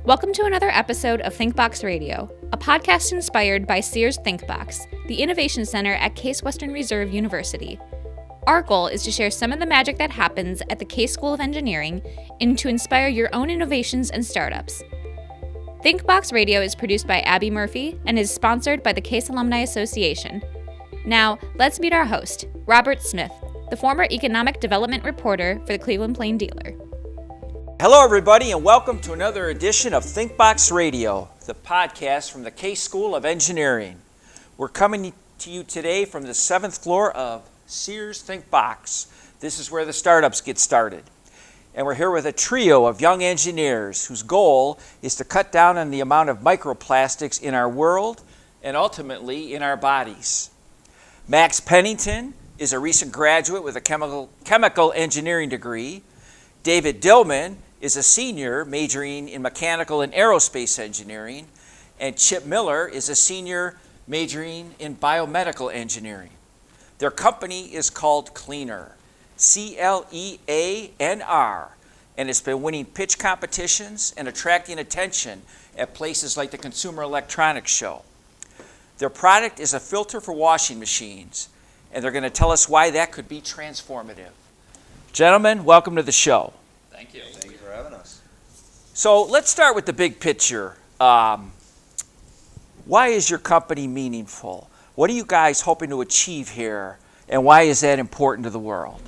Welcome to another episode of ThinkBox Radio, a podcast inspired by Sears ThinkBox, the innovation center at Case Western Reserve University. Our goal is to share some of the magic that happens at the Case School of Engineering and to inspire your own innovations and startups. ThinkBox Radio is produced by Abby Murphy and is sponsored by the Case Alumni Association. Now, let's meet our host, Robert Smith, the former economic development reporter for the Cleveland Plain Dealer. Hello, everybody, and welcome to another edition of ThinkBox Radio, the podcast from the Case School of Engineering. We're coming to you today from the 7th floor of Sears ThinkBox. This is where the startups get started. And we're here with a trio of young engineers whose goal is to cut down on the amount of microplastics in our world and ultimately in our bodies. Max Pennington is a recent graduate with a chemical engineering degree. David Dillman is a senior majoring in mechanical and aerospace engineering, and Chip Miller is a senior majoring in biomedical engineering. Their company is called CLEANR, C-L-E-A-N-R, and it's been winning pitch competitions and attracting attention at places like the Consumer Electronics Show. Their product is a filter for washing machines, and they're going to tell us why that could be transformative. Gentlemen, welcome to the show. Thank you. Thank you for having us. So let's start with the big picture. Why is your company meaningful? What are you guys hoping to achieve here, and why is that important to the world?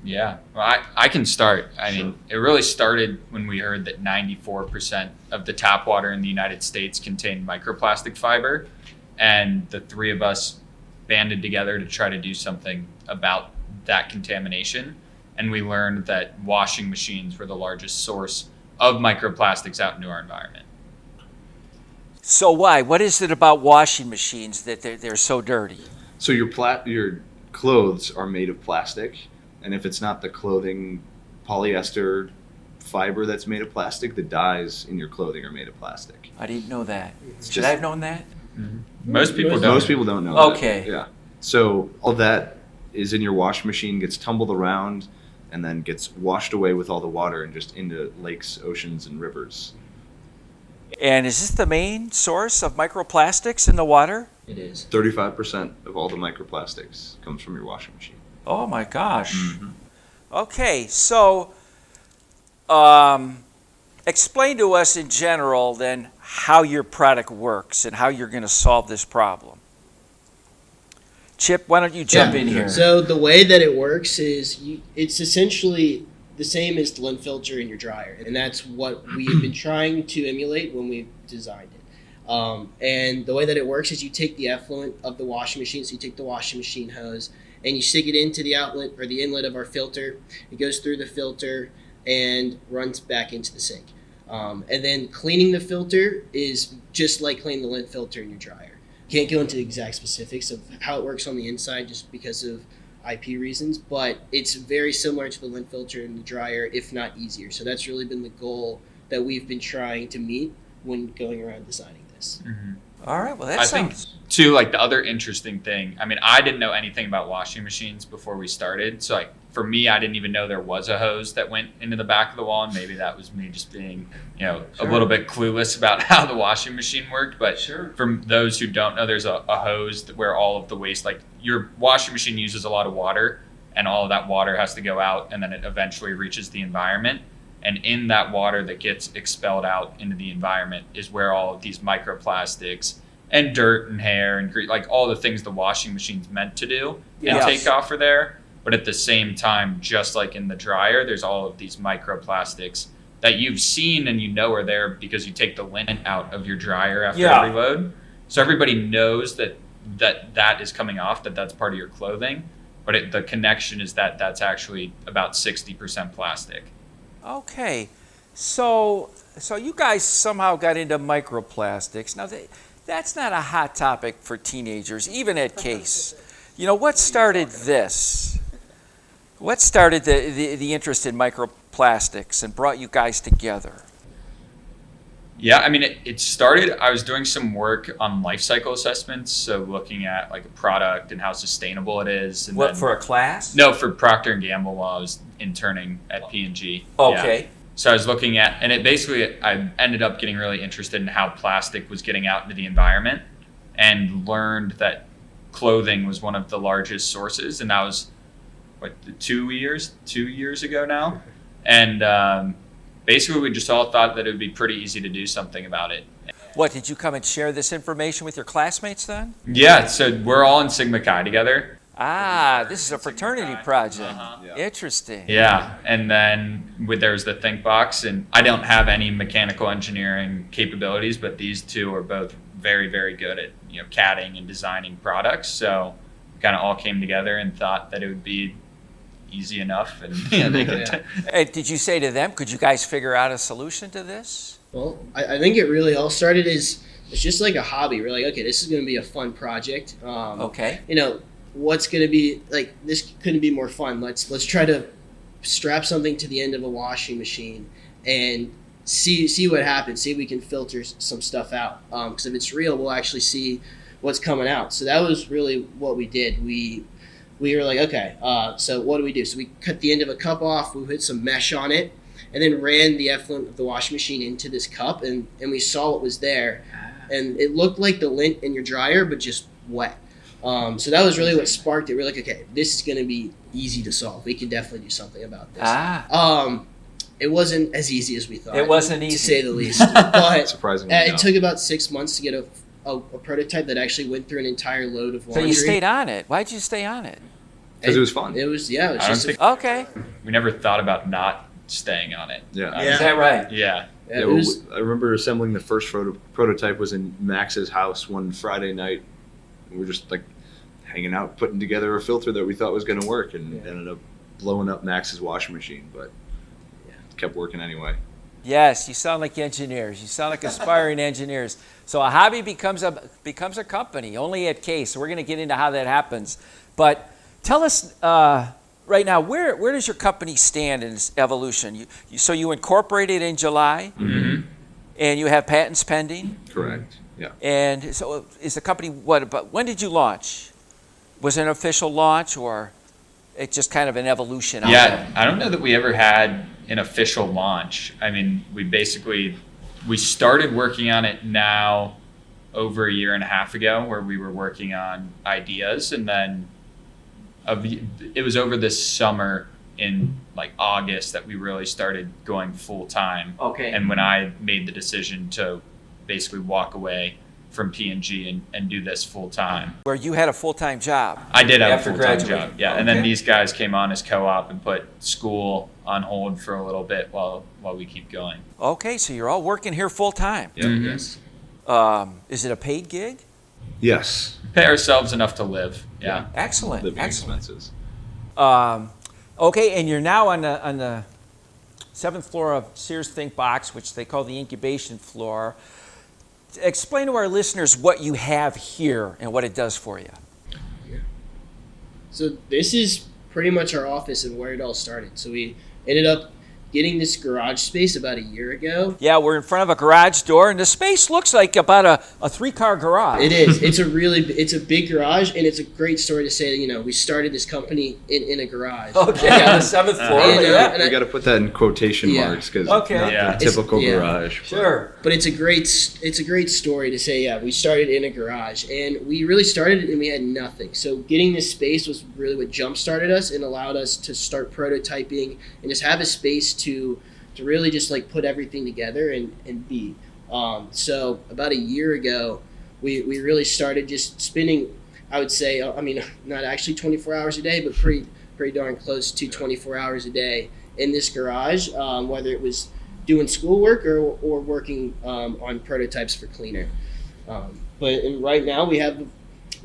Yeah, well, I can start. I mean, it really started when we heard that 94% of the tap water in the United States contained microplastic fiber, and the three of us banded together to try to do something about that contamination. And we learned that washing machines were the largest source of microplastics out into our environment. So why? What is it about washing machines that they're so dirty? So your clothes are made of plastic, and if it's not the clothing polyester fiber that's made of plastic, the dyes in your clothing are made of plastic. I didn't know that. Should I have known that? Mm-hmm. Most people don't know Okay. that. Yeah. So all that is in your washing machine, gets tumbled around, and then gets washed away with all the water and just into lakes, oceans, and rivers. And is this the main source of microplastics in the water? It is. 35% of all the microplastics comes from your washing machine. Oh my gosh. Mm-hmm. Okay, so explain to us in general then how your product works and how you're going to solve this problem. Chip, why don't you jump in here? So the way that it works is it's essentially the same as the lint filter in your dryer, and that's what we've been trying to emulate when we designed it. And the way that it works is you take the effluent of the washing machine, so you take the washing machine hose, and you stick it into the outlet or the inlet of our filter. It goes through the filter and runs back into the sink. And then cleaning the filter is just like cleaning the lint filter in your dryer. Can't go into the exact specifics of how it works on the inside just because of IP reasons, but it's very similar to the lint filter in the dryer, if not easier. So that's really been the goal that we've been trying to meet when going around designing this. Mm-hmm. All right, well, I think, too, like the other interesting thing, I mean, I didn't know anything about washing machines before we started. So, like, for me, I didn't even know there was a hose that went into the back of the wall. And maybe that was me just being, a little bit clueless about how the washing machine worked. But for those who don't know, there's a hose where all of the waste, like your washing machine uses a lot of water, and all of that water has to go out, and then it eventually reaches the environment. And in that water that gets expelled out into the environment is where all of these microplastics and dirt and hair and like all the things the washing machine's meant to do and take off are there. But at the same time, just like in the dryer, there's all of these microplastics that you've seen and you know are there because you take the lint out of your dryer after every load. So everybody knows that is coming off, that's part of your clothing. But the connection is that that's actually about 60% plastic. Okay, so you guys somehow got into microplastics. Now, that's not a hot topic for teenagers, even at Case. What started this? What started the interest in microplastics and brought you guys together? Yeah, I mean, it started, I was doing some work on life cycle assessments, so looking at like a product and how sustainable it is. And what, for a class? No, for Procter & Gamble while I was interning at P&G. Okay. Yeah. So I was looking at, and I ended up getting really interested in how plastic was getting out into the environment, and learned that clothing was one of the largest sources. And that was, 2 years ago now. And basically we just all thought that it would be pretty easy to do something about it. What, did you come and share this information with your classmates then? Yeah, so we're all in Sigma Chi together. Ah, this is a fraternity project. Uh-huh. Interesting. Yeah, and then there's the Think Box, and I don't have any mechanical engineering capabilities, but these two are both very, very good at CADing and designing products. So we kind of all came together and thought that it would be easy enough, and they could. Hey, did you say to them, could you guys figure out a solution to this? Well, I think it really all started as it's just like a hobby. We're like, okay, this is going to be a fun project. Okay. What's going to be like? This couldn't be more fun. Let's try to strap something to the end of a washing machine and see what happens. See if we can filter some stuff out. Because if it's real, we'll actually see what's coming out. So that was really what we did. We were like, okay, so what do we do? So we cut the end of a cup off. We put some mesh on it, and then ran the effluent of the washing machine into this cup, and we saw what was there. And it looked like the lint in your dryer, but just wet. So that was really what sparked it. We're like, okay, this is going to be easy to solve. We can definitely do something about this. It wasn't as easy as we thought. It wasn't easy, to say the least. But Surprisingly, it took about 6 months to get a prototype that actually went through an entire load of laundry. So you stayed on it. Why'd you stay on it? because it was fun. It was I don't just think- Okay. We never thought about not staying on it. Yeah. Is that right? Yeah. it was I remember assembling the first prototype was in Max's house one Friday night. We were just like hanging out, putting together a filter that we thought was going to work, and ended up blowing up Max's washing machine, but it kept working anyway. Yes, you sound like engineers. You sound like aspiring engineers. So a hobby becomes a company, only at Case. So we're going to get into how that happens. But tell us right now, where does your company stand in its evolution? So you incorporated in July, Mm-hmm. and you have patents pending. Correct. Yeah. And so is the company, when did you launch? Was it an official launch, or it's just kind of an evolution? Yeah, I don't know that we ever had an official launch. I mean, we started working on it now over a year and a half ago, where we were working on ideas, and then it was over this summer in like August that we really started going full time. Okay. And when I made the decision to basically walk away from P&G and do this full time. Where you had a full-time job. I did have After a full-time graduating. job, yeah. And then Okay. these guys came on as co-op and put school on hold for a little bit while we keep going. Okay, so you're all working here full-time. Yeah. Mhm. yes. Is it a paid gig? Yes. Pay ourselves enough to live, yeah. Excellent. Living Excellent. expenses. Okay, and you're now on the 7th floor of Sears Think Box, which they call the incubation floor. Explain to our listeners what you have here and what it does for you. So this is pretty much our office and where it all started. So we ended up getting this garage space about a year ago. Yeah, we're in front of a garage door, and the space looks like about a 3-car garage. It is. It's a big garage, and it's a great story to say that, we started this company in a garage. Okay, Yeah. on the 7th floor. And, yeah. and We got to put that in quotation Yeah. marks because Okay. not Yeah. the typical It's- yeah. garage. but- Sure. But it's a great story to say, we started in a garage, and we really started and we had nothing. So getting this space was really what jump-started us and allowed us to start prototyping and just have a space to really just like put everything together and be. So about a year ago, we really started just spending, I would say, not actually 24 hours a day, but pretty darn close to 24 hours a day in this garage, whether it was doing schoolwork or working on prototypes for CLEANR. Right now we have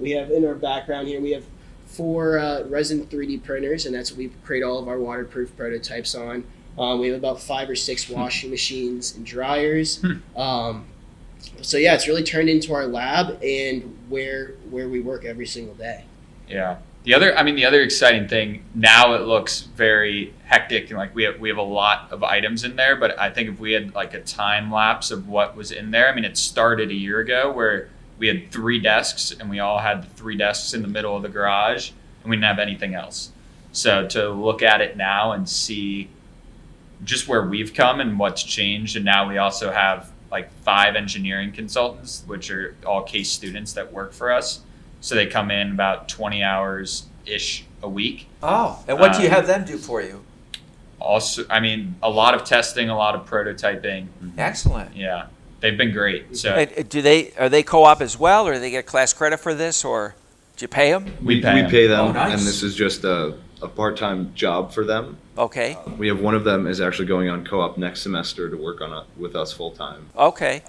in our background here, we have 4 resin 3D printers, and that's what we create all of our waterproof prototypes on. We have about 5 or 6 washing machines and dryers. So yeah, it's really turned into our lab and where we work every single day. Yeah. The other exciting thing, now it looks very hectic and like we have a lot of items in there, but I think if we had like a time lapse of what was in there, it started a year ago where we had 3 desks and we all had the 3 desks in the middle of the garage and we didn't have anything else. So to look at it now and see just where we've come and what's changed. And now we also have like 5 engineering consultants, which are all case students that work for us. So they come in about 20 hours-ish a week. Oh, and what do you have them do for you? Also, I mean, a lot of testing, a lot of prototyping. Excellent. Yeah, they've been great. So And are they co-op as well, or do they get class credit for this, or do you pay them? we pay them, Oh, nice. and this is just a part-time job for them. Okay. We have one of them is actually going on co-op next semester to work on with us full-time. Okay.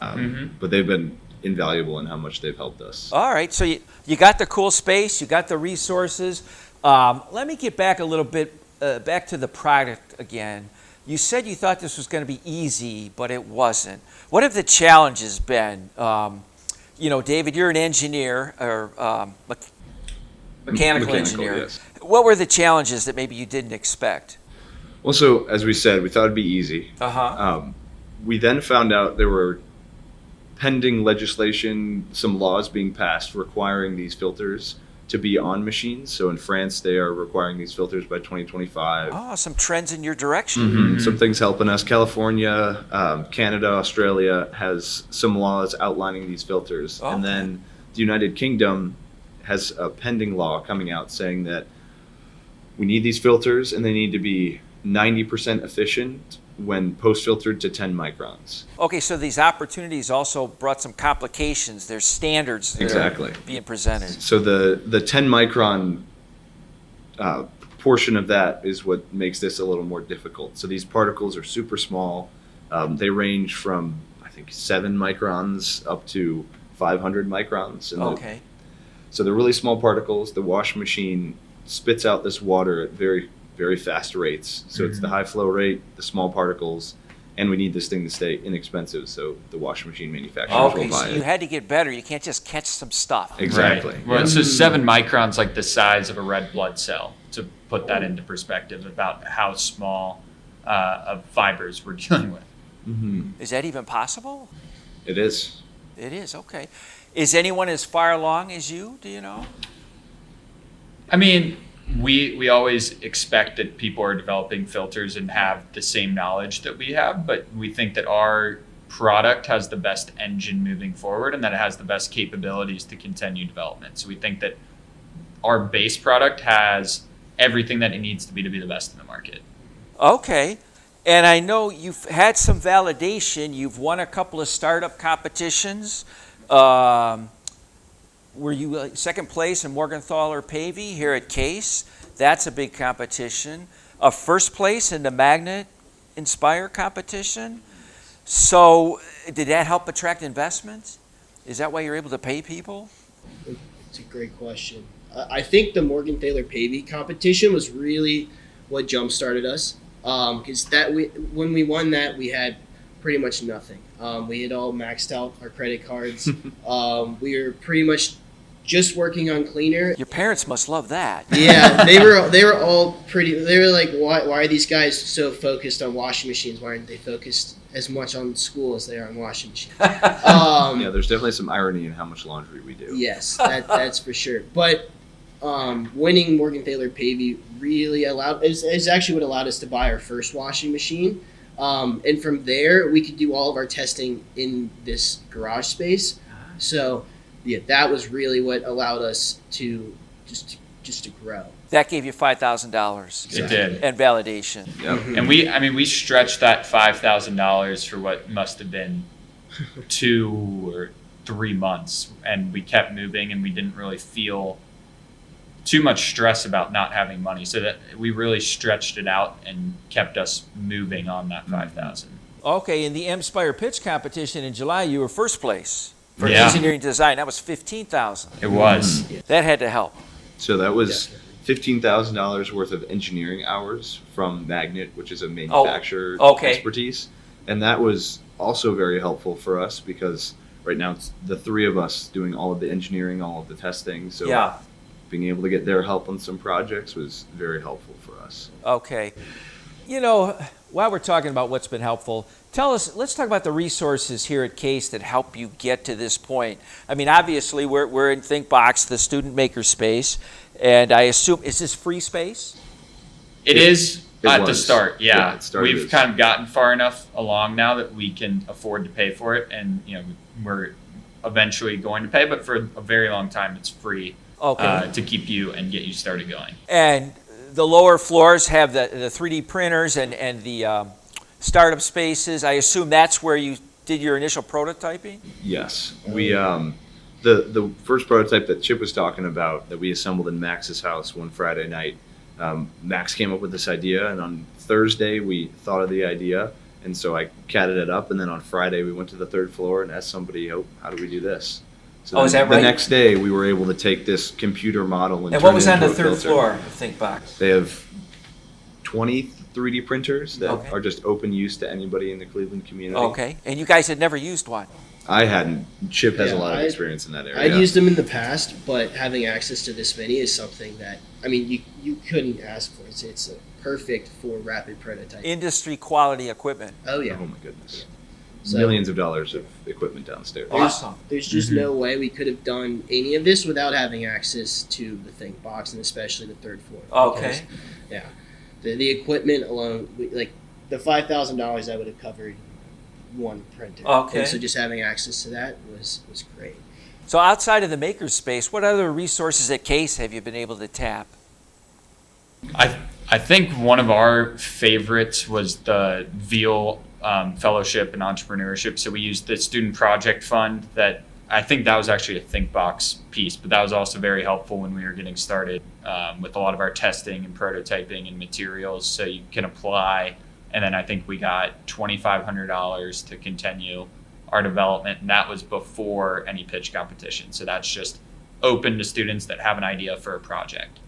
But they've been invaluable in how much they've helped us. All right. So you got the cool space, you got the resources. Let me get back a little bit, back to the product again. You said you thought this was going to be easy, but it wasn't. What have the challenges been? David, you're an engineer or mechanical engineer. Yes. What were the challenges that maybe you didn't expect? Well, so as we said, we thought it'd be easy. Uh-huh. We then found out there were pending legislation, some laws being passed requiring these filters to be on machines. So in France, they are requiring these filters by 2025. Oh, some trends in your direction. Some things helping us. California, Canada, Australia has some laws outlining these filters. Okay. And then the United Kingdom has a pending law coming out saying that we need these filters and they need to be 90% efficient when post-filtered to 10 microns. Okay, so these opportunities also brought some complications. There's standards that Exactly. are being presented. So the 10 micron portion of that is what makes this a little more difficult. So these particles are super small. They range from, I think, 7 microns up to 500 microns. And Okay. so they're really small particles. The wash machine spits out this water at very, very fast rates. So it's the high flow rate, the small particles, and we need this thing to stay inexpensive. So the washing machine manufacturers Okay, will buy so you it. had to get better. You can't just catch some stuff. Exactly. Right. Well, so 7 microns, like the size of a red blood cell, to put that into perspective about how small of fibers we're dealing with. Is that even possible? It is. It is, okay. Is anyone as far along as you, do you know? I mean, we always expect that people are developing filters and have the same knowledge that we have, but we think that our product has the best engine moving forward and that it has the best capabilities to continue development. So we think that our base product has everything that it needs to be the best in the market. Okay. And I know you've had some validation. You've won a couple of startup competitions. Were you second place in Morgenthaler Pavey here at Case? That's a big competition. A first place in the Magnet Inspire competition. So did that help attract investment? Is that why you're able to pay people? It's a great question. I think the Morgenthaler Pavey competition was really what jump-started us. Because when we won that, we had pretty much nothing. We had all maxed out our credit cards. We were pretty much just working on CLEANR. Your parents must love that. Yeah, they were all pretty. They were like, why are these guys so focused on washing machines? Why aren't they focused as much on school as they are on washing machines? Yeah, there's definitely some irony in how much laundry we do. Yes, that's for sure. But winning Morgenthaler Pavey really is actually what allowed us to buy our first washing machine. And from there, we could do all of our testing in this garage space. So, yeah, that was really what allowed us to just to grow. That gave you $5,000. It did. And validation. Yep. And we stretched that $5,000 for what must have been 2 or 3 months, and we kept moving, and we didn't really feel too much stress about not having money, so that we really stretched it out and kept us moving on that 5,000. Okay, in the M-Spire pitch competition in July, you were first place for Yeah. engineering design. That was $15,000. It was. That had to help. So that was $15,000 worth of engineering hours from Magnet, which is a manufacturer okay. expertise. And that was also very helpful for us because right now it's the 3 of us doing all of the engineering, all of the testing. So Yeah. being able to get their help on some projects was very helpful for us. Okay. You know, while we're talking about what's been helpful, let's talk about the resources here at Case that help you get to this point. I mean, obviously, we're in ThinkBox, the student maker space, and I assume, is this free space? It is At the start, yeah. it started We've as- kind of gotten far enough along now that we can afford to pay for it, and we're eventually going to pay, but for a very long time it's free to keep you and get you started going. And the lower floors have the 3D printers and the startup spaces. I assume that's where you did your initial prototyping? Yes. We the first prototype that Chip was talking about that we assembled in Max's house one Friday night, Max came up with this idea, and on Thursday we thought of the idea, and so I catted it up, and then on Friday we went to the third floor and asked somebody, how do we do this? So is that right? The next day we were able to take this computer model and And turn what was it on into the a third filter. floor of ThinkBox? They have 20 3D printers that Okay. are just open use to anybody in the Cleveland community. Okay, and you guys had never used one? I hadn't. Chip has a Yeah, lot of I- experience in that area. I'd used them in the past, but having access to this many is something that, I mean, you couldn't ask for. It's perfect for rapid prototyping. Industry quality equipment. Oh, yeah. Oh my goodness. So Millions of dollars of equipment downstairs. Awesome. there's just no way we could have done any of this without having access to the Think Box, and especially the third floor. Okay. Because, yeah. The equipment alone, like the $5,000 that would have covered one printer. Okay. And so just having access to that was great. So outside of the makerspace, what other resources at Case have you been able to tap? I think one of our favorites was the Veal Fellowship in Entrepreneurship. So we used the Student Project Fund. That I think that was actually a ThinkBox piece, but that was also very helpful when we were getting started with a lot of our testing and prototyping and materials. So you can apply, and then I think we got $2,500 to continue our development, and that was before any pitch competition. So that's just open to students that have an idea for a project,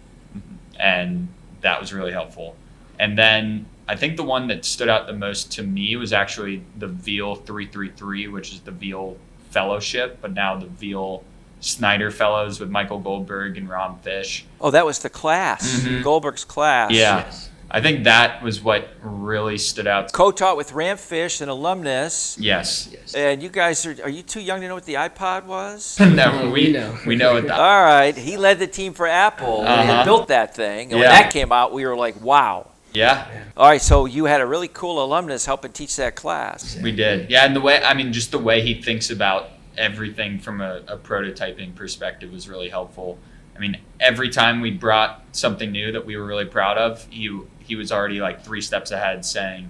and that was really helpful. And then I think the one that stood out the most to me was actually the Veal 333, which is the Veal Fellowship, but now the Veal Snyder Fellows with Michael Goldberg and Ron Fish. Oh, that was the class, Mhm. Goldberg's class. Yeah. Yes. I think that was what really stood out. Co-taught with Ram Fish, an alumnus. Yes. Yes. And you guys are you too young to know what the iPod was? No, we know. We know what that. All right, he led the team for Apple and Uh-huh. built that thing. And when Yeah. that came out, we were like, wow. Yeah, All right, so you had a really cool alumnus helping teach that class. we did. Yeah, and just the way he thinks about everything from a prototyping perspective was really helpful. I mean, every time we brought something new that we were really proud of, he was already like 3 steps ahead saying,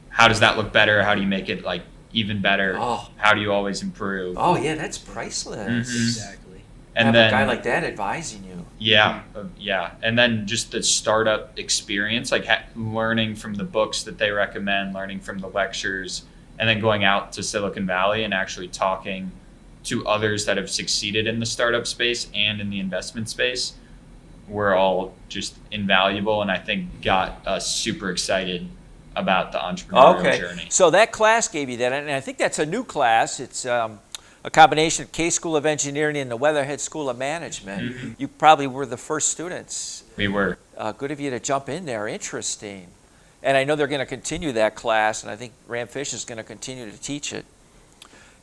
how does that look better? How do you make it like even better? Oh. How do you always improve? Oh, yeah, that's priceless. Mhm. Exactly. Have And a then guy like that advising you. yeah, and then just the startup experience, like learning from the books that they recommend, learning from the lectures, and then going out to Silicon Valley and actually talking to others that have succeeded in the startup space and in the investment space were all just invaluable, and I think got us super excited about the entrepreneurial journey. So that class gave you that, and I think that's a new class. It's a combination of Case School of Engineering and the Weatherhead School of Management. Mhm. You probably were the first students. We were. Good of you to jump in there. Interesting. And I know they're going to continue that class, and I think Ram Fish is going to continue to teach it.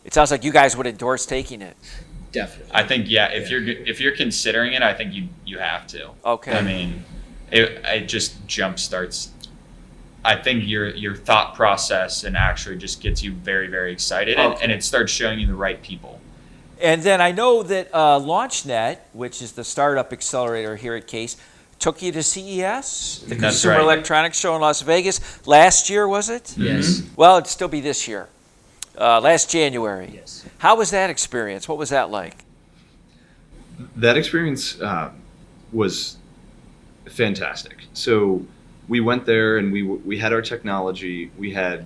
It sounds like you guys would endorse taking it. Definitely. I think if you're considering it, I think you have to. Okay. I mean, it just jumpstarts. I think your thought process and actually just gets you very, very excited, Okay. and it starts showing you the right people. And then I know that LaunchNet, which is the startup accelerator here at Case, took you to CES, the That's Consumer right. Electronics Show in Las Vegas. Last year, was it? Yes. Well, it'd still be this year. Last January. Yes. How was that experience? What was that like? That experience was fantastic. So we went there and we had our technology. I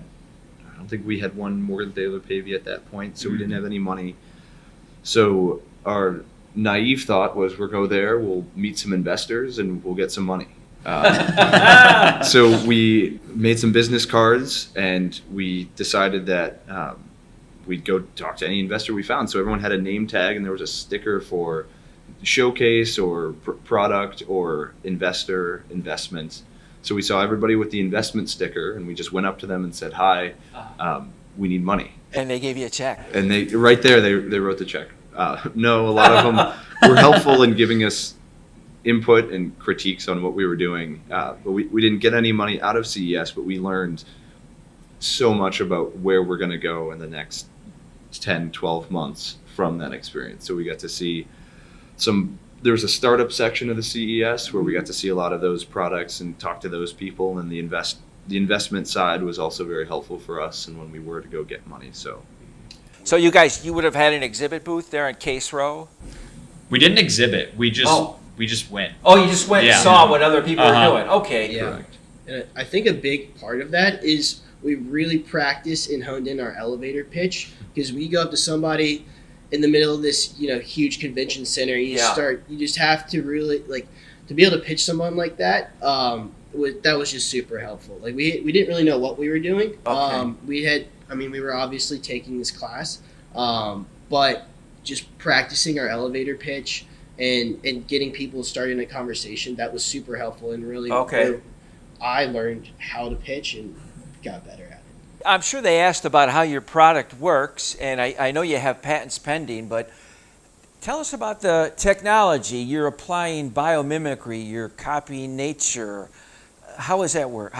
don't think we had one Morgan Thaler Pavey at that point, so we didn't have any money. So our naive thought was we'll go there, we'll meet some investors, and we'll get some money. So we made some business cards, and we decided that we'd go talk to any investor we found. So everyone had a name tag, and there was a sticker for showcase or product or investor investment. So we saw everybody with the investment sticker, and we just went up to them and said, "Hi, we need money." And they gave you a check. And they right there they wrote the check. No, a lot of them were helpful in giving us input and critiques on what we were doing. But we didn't get any money out of CES, but we learned so much about where we're going to go in the next 10, 12 months from that experience. So we got to see there was a startup section of the CES where we got to see a lot of those products and talk to those people, and the investment side was also very helpful for us and when we were to go get money. So So you would have had an exhibit booth there in Case Row? We didn't exhibit. We just went. Oh, you just went and Yeah. saw what other people were doing. Okay. Yeah. correct. And I think a big part of that is we really practiced and honed in our elevator pitch, because we go up to somebody in the middle of this, huge convention center. You just have to really to be able to pitch someone like that. That was just super helpful. Like we didn't really know what we were doing. Okay. We were obviously taking this class, but just practicing our elevator pitch and getting people started in a conversation, that was super helpful and really where I learned how to pitch and got better at it. I'm sure they asked about how your product works, and I know you have patents pending, but tell us about the technology. You're applying biomimicry, you're copying nature. How does that work?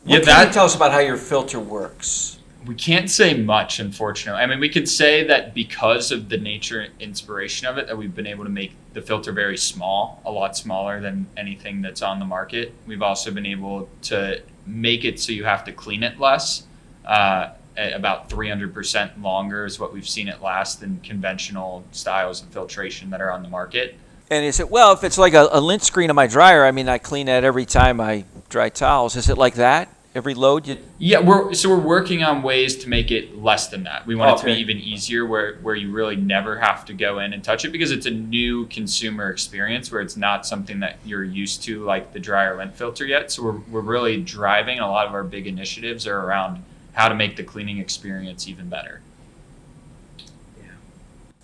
What can you tell us about how your filter works? We can't say much, unfortunately. I mean, we could say that because of the nature and inspiration of it, that we've been able to make the filter very small, a lot smaller than anything that's on the market. We've also been able to make it so you have to clean it less. At about 300% longer is what we've seen it last than conventional styles of filtration that are on the market. And is it, well, if it's like a lint screen on my dryer, I clean that every time I dry towels. Is it like that? Every load you... Yeah, we're working on ways to make it less than that. We want it to be Okay. even easier where you really never have to go in and touch it, because it's a new consumer experience where it's not something that you're used to, like the dryer lint filter yet. So we're really driving, a lot of our big initiatives are around how to make the cleaning experience even better.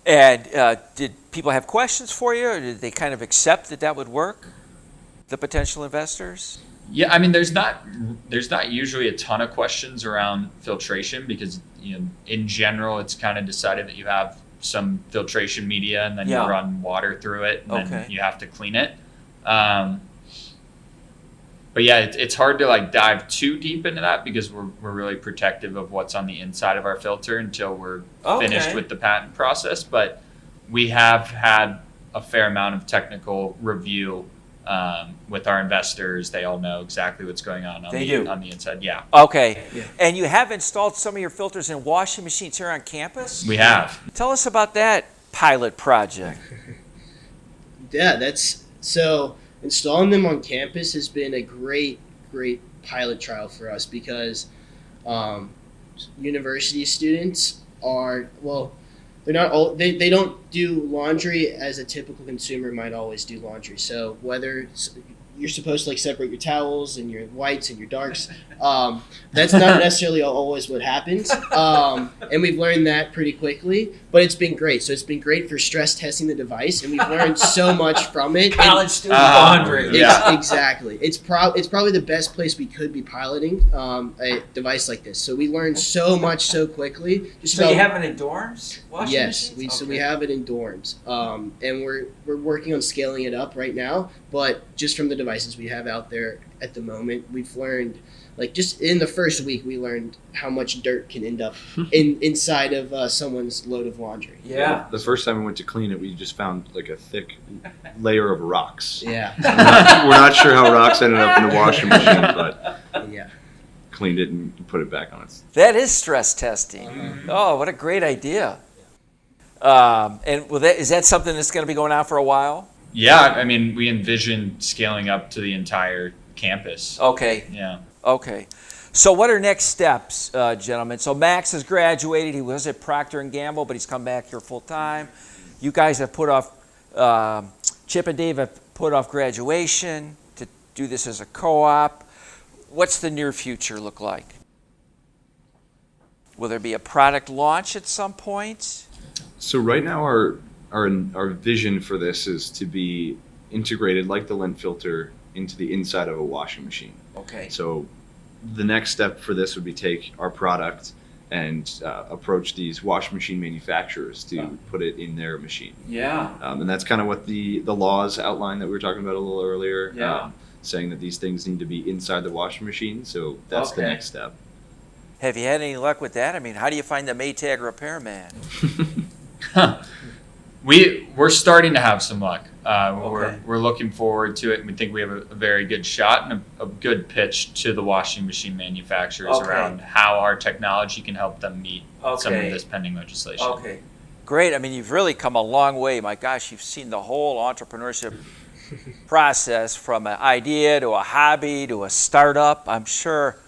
And did people have questions for you, or did they kind of accept that would work, the potential investors? Yeah, I mean, there's not usually a ton of questions around filtration, because in general it's kind of decided that you have some filtration media and then you run water through it and then you have to clean it. But yeah, it's hard to dive too deep into that, because we're really protective of what's on the inside of our filter until we're finished with the patent process. But we have had a fair amount of technical review with our investors. They all know exactly what's going on the inside. Yeah. Okay. Yeah. And you have installed some of your filters in washing machines here on campus? We have. Tell us about that pilot project. Yeah, so installing them on campus has been a great pilot trial for us, because university students they're not all, they don't do laundry as a typical consumer might always do laundry. So whether you're supposed to separate your towels and your whites and your darks, that's not necessarily always what happens. And we've learned that pretty quickly, but it's been great. So it's been great for stress testing the device, and we've learned so much from it. College student laundry. Yeah. Exactly. It's probably the best place we could be piloting a device like this. So we learned so much so quickly. So you have it in dorms? Yes, so we have it in dorms, and we're working on scaling it up right now. But just from the devices we have out there at the moment, we've learned, just in the first week, we learned how much dirt can end up inside of someone's load of laundry. Yeah. The first time we went to clean it, we just found a thick layer of rocks. Yeah. We're not sure how rocks ended up in the washing machine, but Yeah. cleaned it and put it back on its. That is stress testing. Oh, what a great idea. And is that something that's going to be going on for a while? Yeah, I mean, we envision scaling up to the entire campus. Okay. Yeah. Okay. So what are next steps, gentlemen? So Max has graduated. He was at Procter & Gamble, but he's come back here full time. You guys have put off, Chip and Dave have put off graduation to do this as a co-op. What's the near future look like? Will there be a product launch at some point? So right now our vision for this is to be integrated like the lint filter into the inside of a washing machine. Okay. So the next step for this would be take our product and approach these washing machine manufacturers to put it in their machine. Yeah. And that's kind of what the laws outline that we were talking about a little earlier, saying that these things need to be inside the washing machine. So that's the next step. Have you had any luck with that? I mean, how do you find the Maytag repairman? We're starting to have some luck. Okay. We're looking forward to it, and we think we have a very good shot and a good pitch to the washing machine manufacturers around how our technology can help them meet some of this pending legislation. Okay. Great. I mean, you've really come a long way. My gosh, you've seen the whole entrepreneurship process from an idea to a hobby to a startup. I'm sure,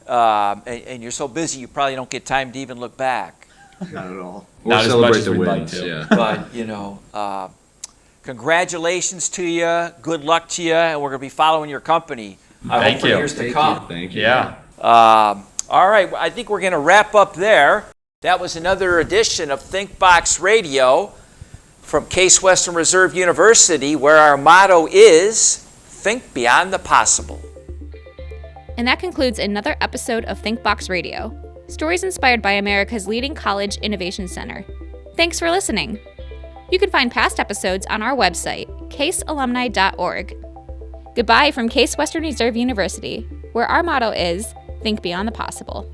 and you're so busy you probably don't get time to even look back. Not at all. Not as much as we'd like to. Yeah. But, congratulations to you. Good luck to you. And we're going to be following your company Thank for you. years to come. Thank you. Yeah. All right. I think we're going to wrap up there. That was another edition of ThinkBox Radio from Case Western Reserve University, where our motto is Think Beyond the Possible. And that concludes another episode of ThinkBox Radio. Stories inspired by America's leading college innovation center. Thanks for listening. You can find past episodes on our website, casealumni.org. Goodbye from Case Western Reserve University, where our motto is Think Beyond the Possible.